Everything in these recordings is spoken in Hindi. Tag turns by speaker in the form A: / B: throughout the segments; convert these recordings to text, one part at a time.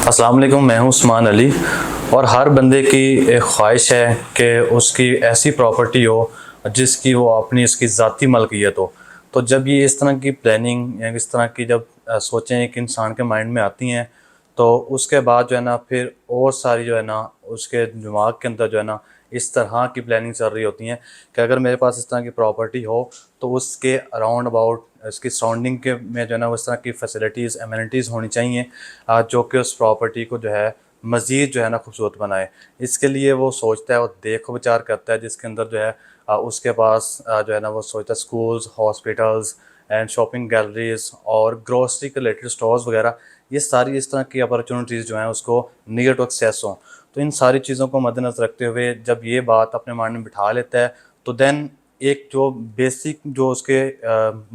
A: अस्सलाम वालेकुम, मैं हूं उस्मान अली। और हर बंदे की एक ख्वाहिश है कि उसकी ऐसी प्रॉपर्टी हो जिसकी वो अपनी इसकी ज़ाती मलकियत हो। तो जब ये इस तरह की प्लानिंग या इस तरह की जब सोचें एक इंसान के माइंड में आती हैं, तो उसके बाद जो है ना फिर और सारी जो है ना उसके दिमाग के अंदर जो है ना इस तरह की प्लानिंग चल रही होती हैं कि अगर मेरे पास इस तरह की प्रॉपर्टी हो तो उसके अराउंड अबाउट इसकी सराउंडिंग के में जो है ना उस तरह की फैसिलिटीज़ एमिनिटीज़ होनी चाहिए जो कि उस प्रॉपर्टी को जो है मज़ीद जो है ना खूबसूरत बनाए। इसके लिए वो सोचता है, वो देखो विचार करता है, जिसके अंदर जो है उसके पास जो है ना वो सोचता है schools, hospitals and shopping galleries और ग्रोसरी के रिलेटेड स्टोर्स वगैरह, ये सारी इस तरह की अपॉर्चुनिटीज़ जो हैं उसको नियर टू एक्सेस हों। तो इन सारी चीज़ों को मद्देनज़र रखते हुए जब ये बात अपने माइंड में बिठा लेता है, तो देन एक जो बेसिक जो उसके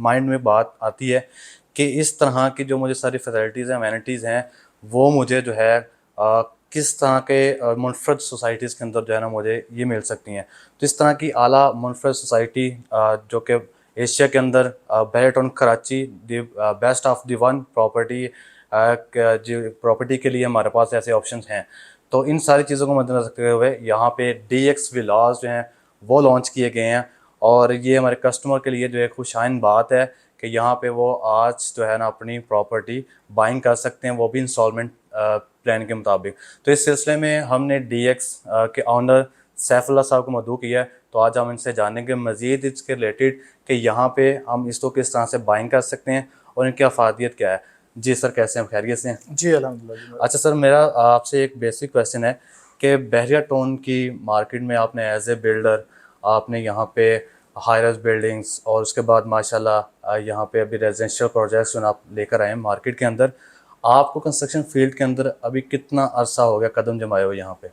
A: माइंड में बात आती है कि इस तरह की जो मुझे सारी फैसिलिटीज़ हैं, अमेनिटीज़ हैं, वो मुझे जो है किस तरह के मुनफरद सोसाइटीज़ के अंदर जो है ना मुझे ये मिल सकती हैं। तो इस तरह की आला मुनफरद सोसाइटी जो कि एशिया के अंदर Bahria Town Karachi the best of the one property जो प्रॉपर्टी के लिए हमारे पास ऐसे ऑप्शंस हैं। तो इन सारी चीज़ों को मद्देनज़र रखते हुए यहाँ पे DX विलास जो हैं वो लॉन्च किए गए हैं। और ये हमारे कस्टमर के लिए जो है खुशाइन बात है कि यहाँ पे वो आज जो है ना अपनी प्रॉपर्टी बाइंग कर सकते हैं, वो भी इंस्टॉलमेंट प्लान के मुताबिक। तो इस सिलसिले में हमने DX के ऑनर सैफुल्लाह साहब को मदऊ किया है। तो आज हम इनसे जानेंगे मज़ीद इसके रिलेटेड कि यहाँ पे हम इसको किस तरह से बाइंग कर सकते हैं और इनकी अफादियत क्या है। जी सर, कैसे हैं? खैरियत से हैं?
B: जी अल्हम्दुलिल्लाह जी।
A: अच्छा सर, मेरा आपसे एक बेसिक क्वेश्चन है कि बहरिया टाउन की मार्केट में आपने एज ए बिल्डर आपने यहाँ पे हाई राइज बिल्डिंग्स और उसके बाद माशाल्लाह यहाँ पे अभी रेजिडेंशियल प्रोजेक्ट्स जो आप लेकर आए हैं मार्केट के अंदर, आपको कंस्ट्रक्शन फील्ड के अंदर अभी कितना अरसा हो गया कदम जमाए हुए यहाँ पे?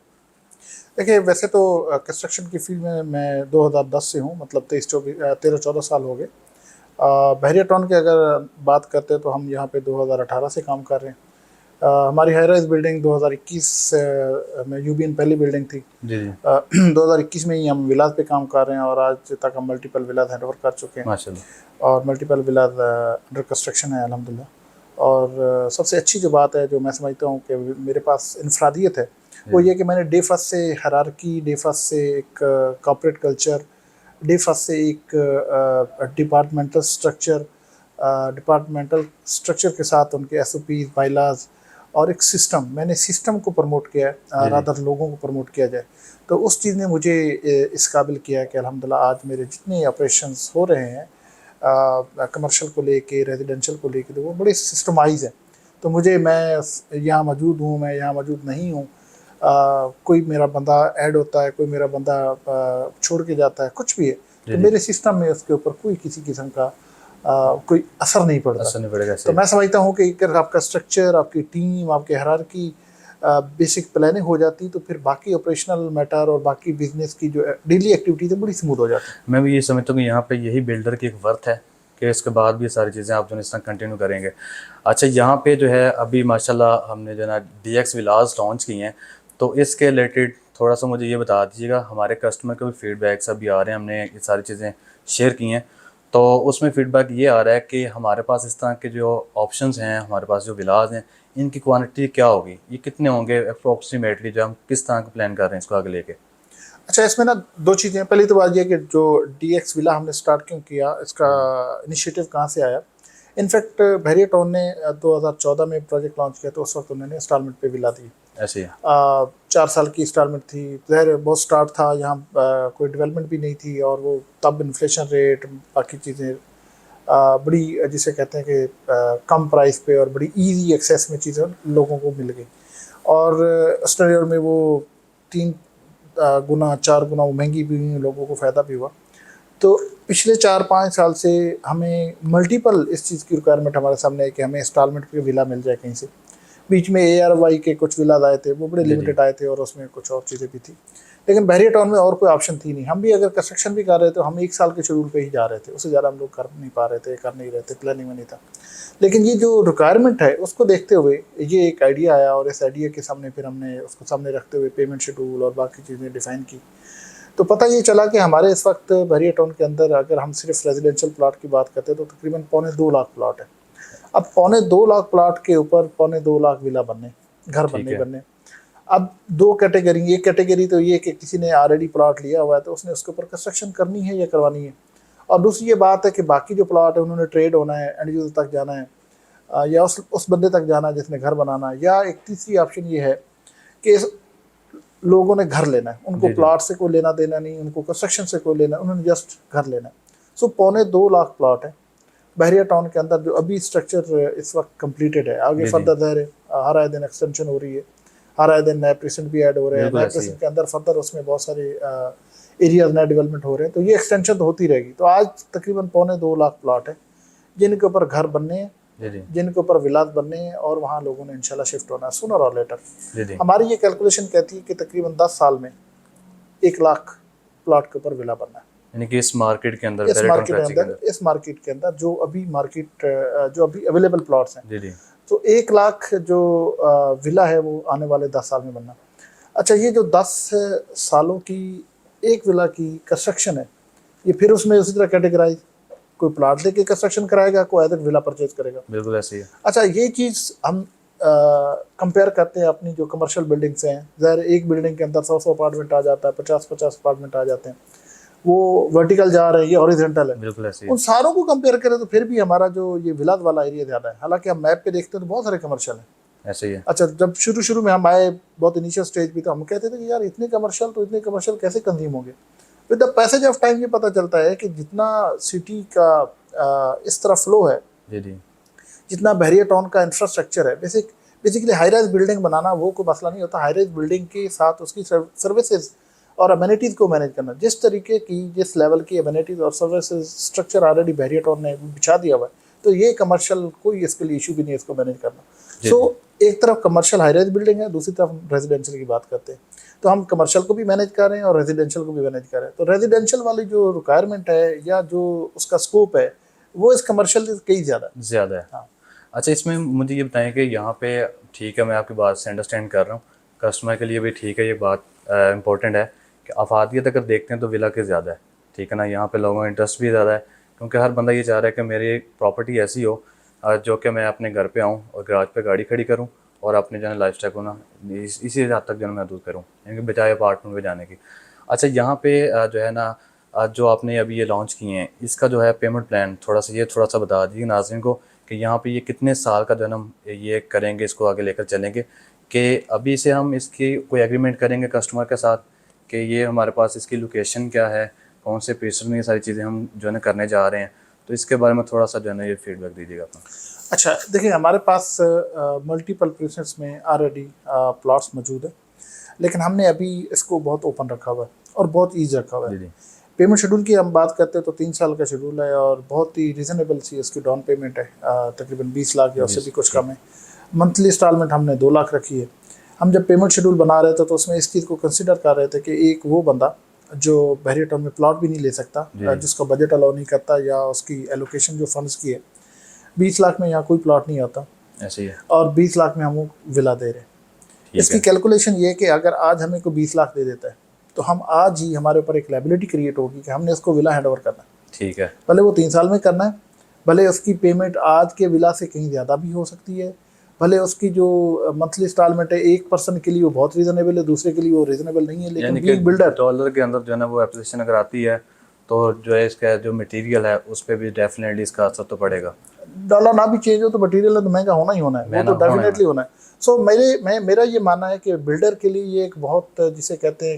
B: देखिए वैसे तो कंस्ट्रक्शन की फील्ड में मैं 2010 से हूँ, मतलब 13-14 साल हो गए। बहरिया टाउन की अगर बात करते हैं तो हम यहाँ पे 2018 से काम कर रहे हैं। हमारी हाई राइज बिल्डिंग 2021 में यूबीएन पहली बिल्डिंग थी।
A: जी जी
B: 2021 में ही हम विलास पे काम कर रहे हैं और आज तक हम मल्टीपल विलास हैंड ओवर कर चुके हैं
A: माशाल्लाह।
B: और मल्टीपल विलास अंडर कंस्ट्रक्शन है अल्हम्दुलिल्लाह। और सबसे अच्छी जो बात है जो मैं समझता हूँ कि मेरे पास इनफरादियत है वो ये कि मैंने डे फर्स्ट से हायरार्की, डे फर्स्ट से एक कॉर्पोरेट कल्चर, डे फर्स्ट से एक डिपार्टमेंटल स्ट्रक्चर के साथ उनके SOPs, बाइलाज और एक सिस्टम, मैंने सिस्टम को प्रमोट किया है रादर लोगों को प्रमोट किया जाए। तो उस चीज़ ने मुझे इस काबिल किया कि अल्हम्दुलिल्लाह आज मेरे जितने ऑपरेशंस हो रहे हैं कमर्शियल को लेके, रेजिडेंशियल को लेके, तो वो बड़े सिस्टमाइज हैं। तो मैं यहाँ मौजूद हूँ, मैं यहाँ मौजूद नहीं हूँ, कोई मेरा बंदा ऐड होता है, कोई मेरा बंदा छोड़ के जाता है, कुछ भी है, तो मेरे सिस्टम में उसके ऊपर कोई किसी किस्म का कोई असर नहीं पड़ता।
A: असर नहीं पड़ेगा।
B: तो मैं समझता हूँ कि अगर आपका स्ट्रक्चर, आपकी टीम, आपके हायरार्की बेसिक प्लानिंग हो जाती तो फिर बाकी ऑपरेशनल मैटर और बाकी बिजनेस की जो डेली एक्टिविटीज़ है बड़ी स्मूथ हो जाती है।
A: मैं भी ये समझता हूँ कि यहाँ पे यही बिल्डर की एक वर्थ है कि इसके बाद भी सारी चीज़ें आप जो है इस तरह कंटिन्यू करेंगे। अच्छा, यहाँ पे जो है अभी माशाल्लाह हमने जो है ना DX विलास लॉन्च की हैं, तो इसके रिलेटेड थोड़ा सा मुझे ये बता दीजिएगा। हमारे कस्टमर के भी फीडबैक्स अभी आ रहे हैं, हमने ये सारी चीज़ें शेयर की हैं, तो उसमें फ़ीडबैक ये आ रहा है कि हमारे पास इस तरह के जो ऑप्शंस हैं, हमारे पास जो विलास हैं, इनकी क्वांटिटी क्या होगी, ये कितने होंगे अप्रॉक्सीमेटली, जो हम किस तरह का प्लान कर रहे हैं इसको आगे लेके?
B: अच्छा, इसमें ना दो चीज़ें। पहली तो बात यह कि जो DX विला हमने स्टार्ट क्यों किया, इसका इनिशिएटिव कहाँ से आया। इनफैक्ट बहरिया टाउन ने 2014 में प्रोजेक्ट लॉन्च किया तो उस वक्त उन्होंने इंस्टॉलमेंट पे विला दी।
A: ऐसे ही
B: 4 साल की इंस्टॉलमेंट थी। ज़ाहिर बहुत स्टार्ट था, यहाँ कोई डेवलपमेंट भी नहीं थी और वो तब इन्फ्लेशन रेट बाकी चीज़ें बड़ी जिसे कहते हैं कि कम प्राइस पे और बड़ी इजी एक्सेस में चीज़ें लोगों को मिल गई। और ऑस्ट्रेलिया में वो 3 गुना 4 गुना वो महंगी भी हुई, लोगों को फ़ायदा भी हुआ। तो पिछले 4-5 साल से हमें मल्टीपल इस चीज़ की रिक्वायरमेंट हमारे सामने है कि हमें इंस्टॉलमेंट पे विला मिल जाए कहीं से। बीच में ARY के कुछ विलाज आए थे, वो बड़े लिमिटेड आए थे और उसमें कुछ और चीज़ें भी थी, लेकिन बहरिया टाउन में और कोई ऑप्शन थी नहीं। हम भी अगर कंस्ट्रक्शन भी कर रहे थे तो हम 1 साल के शेड्यूल पे ही जा रहे थे, उससे ज़्यादा हम लोग कर नहीं पा रहे थे, कर नहीं रहे थे, प्लानिंग में नहीं था। लेकिन ये जो रिक्वायरमेंट है उसको देखते हुए ये एक आइडिया आया और इस आइडिया के सामने फिर हमने उसको सामने रखते हुए पेमेंट शेड्यूल और बाकी चीज़ें डिफ़ाइन की। तो पता ये चला कि हमारे इस वक्त बहरिया टाउन के अंदर अगर हम सिर्फ रेजिडेंशियल प्लॉट की बात करते हैं तो तकरीबन 2.25 लाख प्लॉट है। अब 2.25 लाख प्लॉट के ऊपर 2.25 लाख विला बनने, घर
A: ठीक
B: बनने
A: है।
B: बनने। अब दो कैटेगरी, एक कैटेगरी तो ये कि किसी ने ऑलरेडी प्लॉट लिया हुआ है तो उसने उसके ऊपर कंस्ट्रक्शन करनी है या करवानी है, और दूसरी ये बात है कि बाकी जो प्लॉट है उन्होंने ट्रेड होना है, एंड यूजर तक जाना है, या उस बंदे तक जाना है जिसने घर बनाना है, या एक तीसरी ऑप्शन ये है कि लोगों ने घर लेना है, उनको
A: जी जी।
B: प्लॉट से कोई लेना देना नहीं, उनको कंस्ट्रक्शन से कोई लेना, उन्होंने जस्ट घर लेना है। सो 2.25 लाख प्लॉट है बहरिया टाउन के अंदर, जो अभी स्ट्रक्चर इस वक्त कंप्लीटेड है। आगे
A: जी जी।
B: फर्दर ज़ाहिर है हर आए दिन एक्सटेंशन हो रही है, हर आए दिन नए प्रेसिडेंट भी ऐड हो रहे हैं,
A: बिल्कुल
B: नए
A: ऐसे ही
B: प्रेसिडेंट
A: है।
B: के अंदर फर्दर उसमें बहुत सारे एरियाज नए डेवलपमेंट हो रहे हैं, तो ये एक्सटेंशन तो होती रहेगी। तो आज तकरीबन 2.25 लाख प्लॉट है जिनके ऊपर घर बनने हैं,
A: जी जी।
B: जिनके ऊपर विलास बनने हैं, और वहाँ लोगों ने इंशाल्लाह शिफ्ट होना है सूनर और लेटर।
A: जी जी।
B: हमारी ये कैलकुलेशन कहती है कि तकरीबन 10 साल में 1 लाख प्लॉट के ऊपर विला बनना है
A: यानी कि इस मार्केट के अंदर,
B: इस
A: बहरिया टाउन
B: मार्केट के
A: कराची के
B: अंदर,
A: अंदर।
B: इस मार्केट के अंदर जो अभी जो अभी अवेलेबल प्लॉट्स हैं।
A: जी जी।
B: तो 1 लाख जो विला है वो आने वाले 10 साल में बनना। अच्छा, ये जो 10 सालों की एक विला की कंस्ट्रक्शन है, ये फिर उसमें उसी तरह कैटेगराइज, कोई प्लाट लेके कंस्ट्रक्शन कराएगा, कोई अदर विला परचेज करेगा।
A: बिल्कुल ऐसे ही है।
B: अच्छा, ये चीज़ हम कंपेयर करते हैं अपनी जो कमर्शियल बिल्डिंग्स हैं। ज़ाहिर एक बिल्डिंग के अंदर 100 अपार्टमेंट आ जाता है, 50 अपार्टमेंट आ जाते हैं, वो वर्टिकल जा रहे हैं, ये हॉरिजॉन्टल है।
A: बिल्कुल ऐसे ही
B: उन
A: है।
B: सारों को कंपेयर करें तो फिर भी हमारा जो ये विलाद वाला एरिया ज़्यादा है। हालांकि हम मैप पे देखते हैं तो बहुत सारे कमर्शियल हैं।
A: ऐसे ही है।
B: अच्छा, जब शुरू में हम आए, बहुत इनिशियल स्टेज भी, तो हम कहते थे कि यार इतने कमर्शियल कैसे कंज्यूम होंगे। With the passage of time ये पता चलता है कि जितना सिटी का इस तरह फ्लो है,
A: जी जी।
B: जितना बहरिया टाउन का इंफ्रास्ट्रक्चर है, बेसिकली हाई राइज बिल्डिंग बनाना वो कोई मसला नहीं होता। हाई राइज बिल्डिंग के साथ उसकी सर्विसेज और अमेनिटीज़ को मैनेज करना, जिस तरीके की जिस लेवल की अमेनिटीज़ और सर्विसेज स्ट्रक्चर ऑलरेडी बहरिया टाउन ने बिछा दिया हुआ है, तो ये कमर्शियल कोई इसके लिए इशू भी नहीं है इसको मैनेज करना।
A: जी
B: सो एक तरफ कमर्शियल हाई राइज बिल्डिंग है, दूसरी तरफ हम रेजिडेंशियल की बात करते हैं, तो हम कमर्शियल को भी मैनेज कर रहे हैं और रेजिडेंशियल को भी मैनेज कर रहे हैं। तो रेजिडेंशियल वाली जो रिक्वायरमेंट है या जो उसका स्कोप है, वो इस कमर्शियल से कहीं ज़्यादा है।
A: ज़्यादा है।
B: हाँ।
A: अच्छा, इसमें मुझे ये बताएं कि यहाँ पे, ठीक है मैं आपकी बात से अंडरस्टैंड कर रहा हूँ, कस्टमर के लिए भी ठीक है, ये बात इंपॉर्टेंट है कि अफादियत अगर देखते हैं तो विला के ज़्यादा है, ठीक है ना। यहाँ पे लोगों का इंटरेस्ट भी ज़्यादा है, क्योंकि हर बंदा ये चाह रहा है कि मेरी प्रॉपर्टी ऐसी हो जो कि मैं अपने घर पे आऊँ और गराज पे गाड़ी खड़ी करूँ और अपने जो है लाइफ स्टाइल को ना इसी हद तक जो है महदूद करूँ, यानी बजाय अपार्टमेंट में जाने की। अच्छा, यहाँ पे जो है ना, जो आपने अभी ये लॉन्च किए हैं, इसका जो है पेमेंट प्लान थोड़ा सा बता दीजिए नाज़रीन को कि यहाँ पे ये कितने साल का जो है ना हम ये करेंगे, इसको आगे लेकर चलेंगे, कि अभी से हम इसकी कोई एग्रीमेंट करेंगे कस्टमर के साथ कि ये हमारे पास इसकी लोकेशन क्या है, कौन से पेशर में, ये सारी चीज़ें हम जो है ना करने जा रहे हैं, तो इसके बारे में थोड़ा सा जो है ना ये फीडबैक दीजिएगा अपना।
B: अच्छा, देखिए हमारे पास मल्टीपल प्लेसेस में ऑलरेडी प्लॉट्स मौजूद है, लेकिन हमने अभी इसको बहुत ओपन रखा हुआ है और बहुत ईज रखा हुआ
A: जी
B: है।
A: जी।
B: पेमेंट शेड्यूल की हम बात करते हैं तो 3 साल का शेड्यूल है और बहुत ही रिजनेबल सी इसकी डाउन पेमेंट है, तकरीबन 20 लाख या उससे भी कुछ कम है। मंथली इंस्टॉलमेंट हमने 2 लाख रखी है। हम जब पेमेंट शेड्यूल बना रहे थे तो उसमें इस चीज़ को कंसिडर कर रहे थे कि एक वो बंदा जो बहरिया टाउन में प्लॉट भी नहीं ले सकता, जिसका बजट अलाउ नहीं करता, या उसकी एलोकेशन जो फंड्स की है, 20 लाख में यहाँ कोई प्लॉट नहीं आता
A: ऐसे ही है।
B: और 20 लाख में हम वो विला दे रहे हैं। इसकी कैलकुलेशन ये है कि अगर आज हमें कोई 20 लाख दे देता है तो हम आज ही, हमारे ऊपर एक लायबिलिटी क्रिएट होगी कि हमने इसको विला हैंड ओवर करना है।
A: ठीक है।
B: भले वो 3 साल में करना है, भले उसकी पेमेंट आज के विला से कहीं ज़्यादा भी हो सकती है, भले उसकी जो मंथली इंस्टॉलमेंट है एक पर्सन के लिए वो बहुत रीजनेबल है, दूसरे के लिए वो रीजनेबल नहीं है, लेकिन बीइंग बिल्डर
A: डॉलर के अंदर जो है ना वो एप्लीकेशन अगर आती है तो जो है इसका जो मटेरियल है उस पर भी डेफिनेटली इसका असर तो पड़ेगा।
B: डॉलर ना भी चेंज हो तो मटेरियल तो महंगा होना ही होना है, वो तो डेफिनेटली होना है। सो मेरा ये मानना है कि बिल्डर के लिए ये एक बहुत, जिसे कहते हैं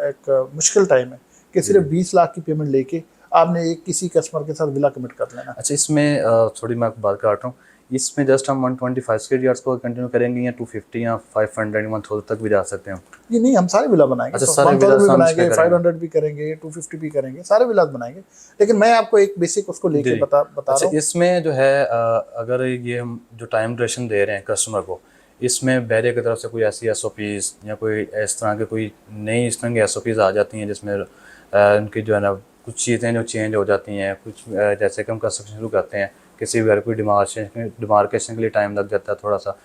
B: एक मुश्किल टाइम है कि सिर्फ 20 लाख की पेमेंट लेके आपने एक किसी कस्टमर के साथ विला कमिट कर लेना।
A: अच्छा, इसमें थोड़ी मैं बात काट रहा हूँ, इसमें जस्ट हम 125 स्क्वायर यार्ड्स को कंटिन्यू करेंगे या 250 या 500 1,000 तक भी जा सकते हैं?
B: ये नहीं, हम सारे विला बनाएंगे।
A: अच्छा,
B: तो
A: सारे
B: 1000 भी
A: विला
B: बनाएंगे, 500 भी करेंगे, 250 भी करेंगे, सारे विला बनाएंगे। लेकिन मैं आपको एक बेसिक उसको लेके बता रहा हूँ।
A: इसमें जो है अगर ये हम जो टाइम ड्यूरेशन दे रहे हैं कस्टमर को, इसमें बहरिया की तरफ से कोई ऐसी SOPs या कोई इस तरह के कोई नई इस तरह की SOPs आ जाती हैं जिसमें उनकी जो है ना कुछ चीज़ें जो चेंज हो जाती हैं, कुछ जैसे कि हम कंस्ट्रक्शन शुरू करते हैं, किसी भी घर कोई डिमार्केशन के लिए टाइम लग जाता है थोड़ा सा।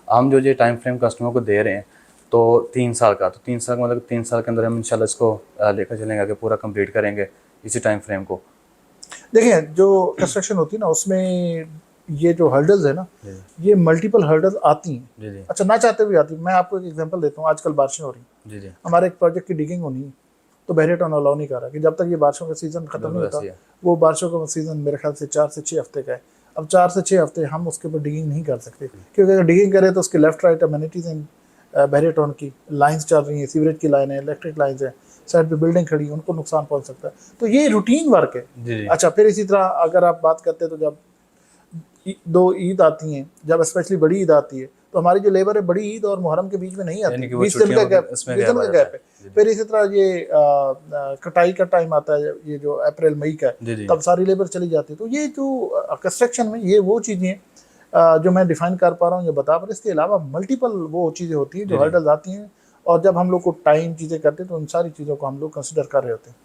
A: हम जो ये टाइम फ्रेम कस्टमर को दे रहे हैं तो 3 साल का, तो 3 साल का मतलब 3 साल के अंदर हम इंशाल्लाह इसको लेकर चलेंगे आगे, पूरा कंप्लीट करेंगे इसी टाइम फ्रेम को।
B: देखिए, जो कंस्ट्रक्शन होती है ना उसमें ये जो हर्डल्स है ना,
A: जी
B: ये मल्टीपल हर्डल्स आती हैं।
A: जी जी
B: अच्छा, ना चाहते हुए आती हैं। मैं आपको एक एग्जांपल देता हूँ। आजकल बारिशें हो रही हैं,
A: जी जी
B: हमारे एक प्रोजेक्ट की डिगिंग होनी है, तो बैरियर टोन अलाउ नहीं कर रहा कि जब तक ये बारिशों का सीज़न खत्म नहीं
A: बिल्कुल
B: होता।
A: ऐसे ही है।
B: वो बारिशों का सीज़न मेरे ख्याल से 4 से 6 हफ्ते का है। अब 4 से 6 हफ्ते हम उसके ऊपर डिगिंग नहीं कर सकते, क्योंकि अगर डिगिंग करें तो उसके लेफ्ट राइट अम्यूनिटीज़ हैं, बैरियर टोन की लाइंस चल रही हैं, सीवरेज की लाइन है, इलेक्ट्रिक लाइन्स हैं, साइड पे बिल्डिंग खड़ी है, उनको नुकसान पहुंच सकता है। तो ये रूटीन वर्क है।
A: जी जी
B: अच्छा, फिर इसी तरह अगर आप बात करते हैं तो जब दो ईद आती हैं, जब स्पेशली बड़ी ईद आती है, तो हमारी जो लेबर है बड़ी ईद और मुहर्रम के बीच में नहीं
A: यानी
B: आती,
A: कि वो
B: 20 दिन का
A: छुट्टियों
B: गैप,
A: इसमें
B: 20 दिन
A: गैप आ
B: का
A: जाता
B: गैप
A: है।
B: है।
A: जी
B: फिर इसी तरह ये कटाई का टाइम आता है, ये जो अप्रैल मई का है,
A: जी जी
B: तब सारी लेबर चली जाती है। तो ये जो कंस्ट्रक्शन में ये वो चीज़ें जो मैं डिफाइन कर पा रहा हूँ, ये बता पा रहा हूँ। इसके अलावा मल्टीपल वो चीज़ें होती हैं
A: जी
B: जो
A: जी
B: हर्डल्स आती हैं, और जब हम लोग को टाइम चीज़ें करते हैं तो उन सारी चीज़ों को हम लोग कंसिडर कर रहे होते हैं।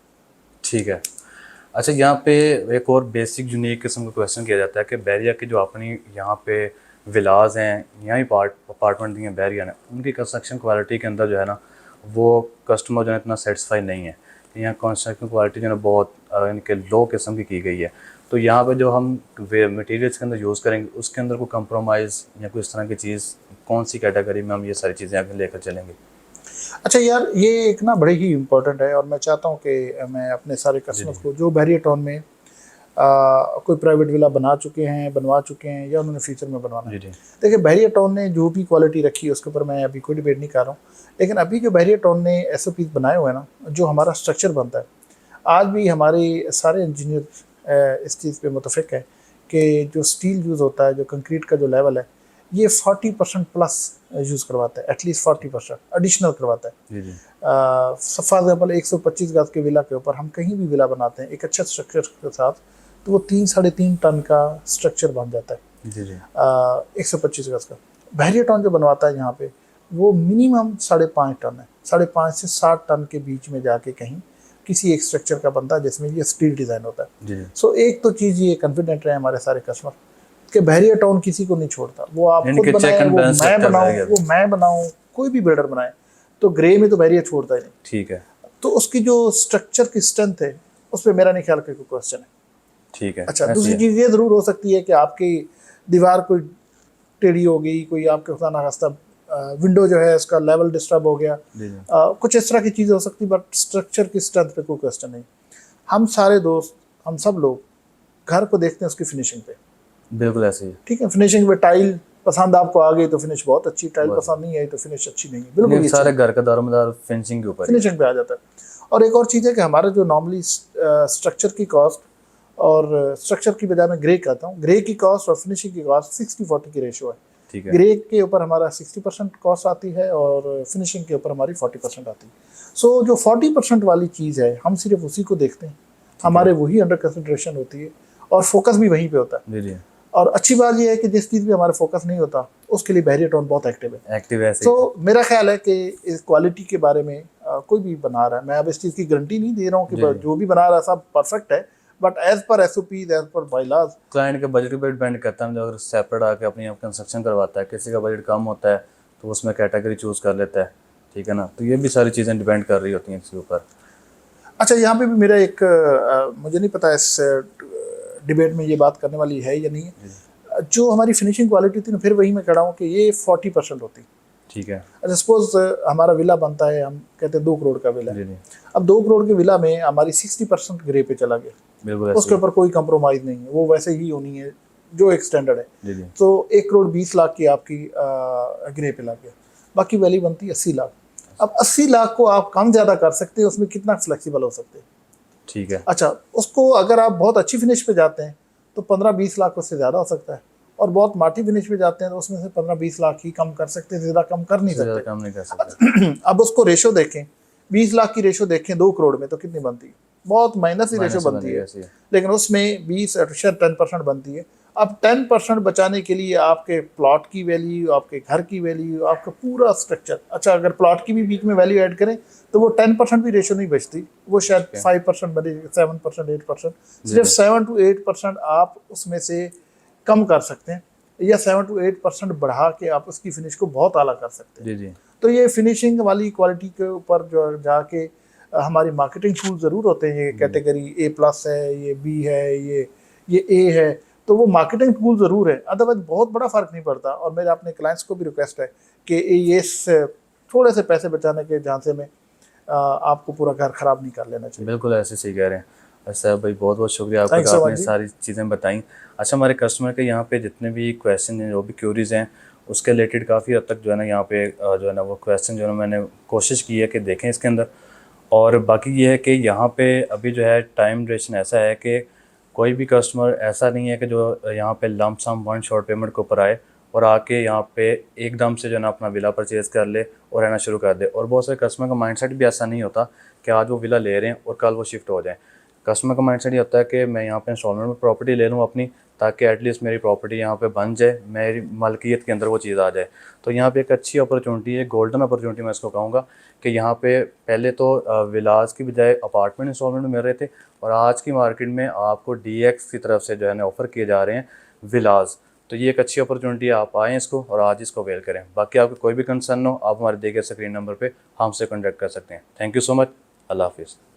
A: ठीक है। अच्छा, यहाँ पे एक और बेसिक यूनिक किस्म का क्वेश्चन किया जाता है कि बैरिया की जो अपनी यहाँ पे विलाज हैं, यहाँ ही अपार्टमेंट दी हैं बैरिया ने, उनकी कंस्ट्रक्शन क्वालिटी के अंदर जो है ना, वो कस्टमर जो है इतना सेटिस्फाई नहीं है। यहाँ कंस्ट्रक्शन क्वालिटी जो है ना बहुत इनके लो किस्म की गई है। तो यहाँ पे जो हम मटेरियल्स के अंदर यूज़ करेंगे उसके अंदर कोई कंप्रोमाइज़ या कोई इस तरह की चीज़, कौन सी कैटेगरी में हम ये सारी चीज़ें आगे लेकर चलेंगे?
B: अच्छा यार, ये एक ना बड़े ही इम्पोर्टेंट है, और मैं चाहता हूँ कि मैं अपने सारे
A: जी
B: कस्टमर्स
A: जी
B: को जो बैरियर टाउन में कोई प्राइवेट विला बना चुके हैं, बनवा चुके हैं, या उन्होंने फ्यूचर में बनवाना है।
A: जी जी
B: देखिए, बैरियर टाउन ने जो भी क्वालिटी रखी है उसके ऊपर मैं अभी कोई डिबेट नहीं कर रहा हूँ, लेकिन अभी जो बैरियर टाउन ने SOPs बनाए हुए हैं ना, जो हमारा स्ट्रक्चर बनता है, आज भी हमारे सारे इंजीनियर इस चीज़ पे मुतफिक है कि जो स्टील यूज़ होता है, जो कंक्रीट का जो लेवल है, ये 40% प्लस यूज़ करवाता है, एटलीस्ट 40% एडिशनल करवाता है।
A: जी जी
B: फॉर एग्जाम्पल 125 गज के विला के ऊपर हम कहीं भी विला बनाते हैं एक अच्छा स्ट्रक्चर के साथ, तो वो 3-3.5 टन का स्ट्रक्चर बन जाता है।
A: जी जी
B: 125 गज का बैरियर टाउन जो बनवाता है यहाँ पे, वो मिनिमम 5.5 टन है, 5.5 से 60 टन के बीच में जाके कहीं किसी एक स्ट्रक्चर का बनता है जिसमें ये स्टील डिज़ाइन होता है।
A: जी जी
B: सो एक तो चीज़ ये कॉन्फिडेंट रहे हमारे सारे कस्टमर कि बैरियर टाउन किसी को नहीं छोड़ता। वो आप
A: यानी
B: खुद
A: कि चेक
B: बनाए,
A: एंड
B: वो
A: बैलेंस
B: मैं
A: रखता है
B: बनाऊँ,
A: बैरिया।
B: वो मैं बनाऊँ, कोई भी बिल्डर बनाए, तो ग्रे में तो बैरियर छोड़ता ही नहीं।
A: ठीक है
B: तो उसकी जो स्ट्रक्चर की स्ट्रेंथ है, उस पर मेरा नहीं ख्याल कोई क्वेश्चन है।
A: ठीक है।
B: अच्छा,
A: ऐसी
B: दूसरी
A: है।
B: चीज़ ये ज़रूर हो सकती है कि आपकी दीवार कोई टेढ़ी हो गई, कोई आपके खुदा ना खास्ता विंडो जो है उसका लेवल डिस्टर्ब हो गया,
A: जी जी
B: कुछ इस तरह की चीज़ हो सकती है, बट स्ट्रक्चर की स्ट्रेंथ पे कोई क्वेश्चन नहीं। हम सारे दोस्त, हम सब लोग घर को देखते हैं उसकी फिनिशिंग पे।
A: बिल्कुल ऐसे ही है।
B: ठीक है, फिनिशिंग पे टाइल पसंद आपको आ गई तो फिनिश बहुत अच्छी, टाइल
A: बस
B: पसंद नहीं आई तो फिनिश अच्छी नहीं है, बिल्कुल
A: यानी
B: ही
A: सारे घर का दारोमदार फिनिशिंग के ऊपर ही है।
B: फिनिशिंग पे आ जाता है। और एक और चीज़ है कि हमारा जो नॉर्मली स्ट्रक्चर की कॉस्ट और स्ट्रक्चर की बजाय मैं ग्रे कहता हूँ, ग्रे की कॉस्ट और फिनिशिंग की कॉस्ट 60-40 की रेशियो है।
A: ठीक है।
B: ग्रे के ऊपर हमारा 60% कॉस्ट आती है और फिनिशिंग के ऊपर हमारी 40% आती है। सो जो 40% वाली चीज़ है, हम सिर्फ उसी को देखते हैं, हमारे वही अंडर कंसिडरेशन होती है, और फोकस भी वहीं पे होता है।
A: जी जी
B: और अच्छी बात यह है कि जिस चीज़ पे हमारा फोकस नहीं होता उसके लिए बैरियर टाउन बहुत एक्टिव है।
A: एक्टिव ऐसे ही है।
B: तो मेरा ख्याल है कि इस क्वालिटी के बारे में कोई भी बना रहा है, मैं अब इस चीज़ की गारंटी नहीं दे रहा हूँ कि
A: जी, जी।
B: जो भी बना रहा है सब परफेक्ट है, but as per SOPs, as per bylaws.
A: Client के बजट पे डिपेंड करता है। जो अगर सेपरेट आके अपनी कंस्ट्रक्शन करवाता है, किसी का बजट कम होता है तो उसमें कैटेगरी चूज़ कर लेता है। ठीक है ना, तो ये भी सारी चीज़ें डिपेंड कर रही होती हैं इसके ऊपर।
B: अच्छा, यहाँ पे भी मेरा एक मुझे नहीं पता इस डिबेट में ये बात करने वाली है या नहीं है, जो हमारी फिनिशिंग क्वालिटी थी ना, फिर वही मैं कह रहा हूँ कि ये 40% होती।
A: ठीक है।
B: अच्छा, सपोज हमारा विला बनता है, हम कहते हैं 2 करोड़ का विला
A: जी
B: है।
A: जी
B: अब 2 करोड़ के विला में हमारी 60% ग्रे पे चला गया,
A: बिल्कुल
B: उसके
A: ऐसे ही
B: ऊपर कोई कंप्रोमाइज़ नहीं है, वो वैसे ही होनी है जो एक स्टैंडर्ड है।
A: है। जी जी
B: तो 1 करोड़ 20 लाख की आपकी ग्रे पे लग गया, बाकी वैल्यू बनती है 80 लाख। अब 80 लाख को आप कम ज़्यादा कर सकते हैं, उसमें कितना फ्लेक्सिबल हो सकते हैं।
A: ठीक है।
B: अच्छा, उसको अगर आप बहुत अच्छी फिनिश पे जाते हैं तो 15-20 लाख उससे ज़्यादा हो सकता है, और बहुत माटी फिनिश पे जाते हैं तो उसमें से 15-20 लाख ही कम कर सकते हैं, ज़्यादा कम कर नहीं
A: इससे ज़्यादा
B: सकते।
A: कम नहीं कर सकते।
B: अब उसको रेशो देखें, 20 लाख की रेशो देखें 2 करोड़ में तो कितनी बनती है, बहुत माइनस ही रेशो
A: माइनस से
B: बनती
A: बनी
B: है,
A: ऐसी है।
B: लेकिन उसमें 10% बनती है। अब 10% बचाने के लिए आपके प्लॉट की वैल्यू, आपके घर की वैल्यू, आपका पूरा स्ट्रक्चर, अच्छा अगर प्लॉट की भी बीच में वैल्यू ऐड करें तो वो 10% भी रेशो नहीं बचती, वो शायद 5% बने, 7%, 8%, सिर्फ 7 to 8% आप उसमें से कम कर सकते हैं, या 7 to 8% बढ़ा के आप उसकी फिनिश को बहुत आला कर सकते हैं।
A: जी जी
B: तो ये फिनिशिंग वाली क्वालिटी के ऊपर जो जाके हमारी मार्केटिंग टूल ज़रूर होते हैं, ये कैटेगरी A+ है, ये B है, ये A है, तो वो मार्केटिंग टूल ज़रूर है, अदरवाइज बहुत बड़ा फ़र्क नहीं पड़ता। और मेरे अपने क्लाइंट्स को भी रिक्वेस्ट है कि ये थोड़े से पैसे बचाने के झांसे में आपको पूरा घर ख़राब नहीं कर लेना चाहिए।
A: बिल्कुल ऐसे सही कह रहे हैं। अच्छा भाई, बहुत बहुत शुक्रिया आपका कि
B: Thanks so
A: आपने
B: much जी।
A: सारी चीज़ें बताई। अच्छा, हमारे कस्टमर के यहाँ पे जितने भी क्वेश्चन हैं, जो भी क्यूरीज़ हैं, उसके रिलेटेड काफ़ी हद तक जो है ना यहाँ पे जो है ना वो क्वेश्चन जो है ना मैंने कोशिश की है कि देखें इसके अंदर। और बाकी ये है कि यहाँ पे अभी जो है टाइम ड्यूरेशन ऐसा है कि कोई भी कस्टमर ऐसा नहीं है कि जो यहाँ पे लंप सम वन शॉट पेमेंट के ऊपर आए और आके यहाँ पे एकदम से जो है ना अपना विला परचेज़ कर ले और रहना शुरू कर दे। और बहुत सारे कस्टमर का माइंडसेट भी ऐसा नहीं होता कि आज वो विला ले रहे हैं और कल वो शिफ्ट हो जाएं। कस्टमर का माइंडसेट ये होता है कि मैं यहाँ पे इंस्टॉलमेंट में प्रॉपर्टी ले लूँ अपनी, ताकि एटलीस्ट मेरी प्रॉपर्टी यहाँ पे बन जाए, मेरी मलकियत के अंदर वो चीज़ आ जाए। तो यहाँ पे एक अच्छी अपॉर्चुनिटी है, गोल्डन अपॉर्चुनिटी मैं इसको कहूँगा, कि यहाँ पे पहले तो विलास की बजाय अपार्टमेंट इंस्टॉलमेंट में मिल रहे थे, और आज की मार्केट में आपको डीएक्स की तरफ से जो है ना ऑफ़र किए जा रहे हैं विलास। तो ये एक अच्छी अपॉर्चुनिटी है, आप आएँ इसको और आज इसको अवेल करें। बाकी आपको कोई भी कंसर्न हो, आप हमारे दिए गए स्क्रीन नंबर पे हमसे कॉन्टैक्ट कर सकते हैं। Thank you so much. अल्लाह हाफिज़।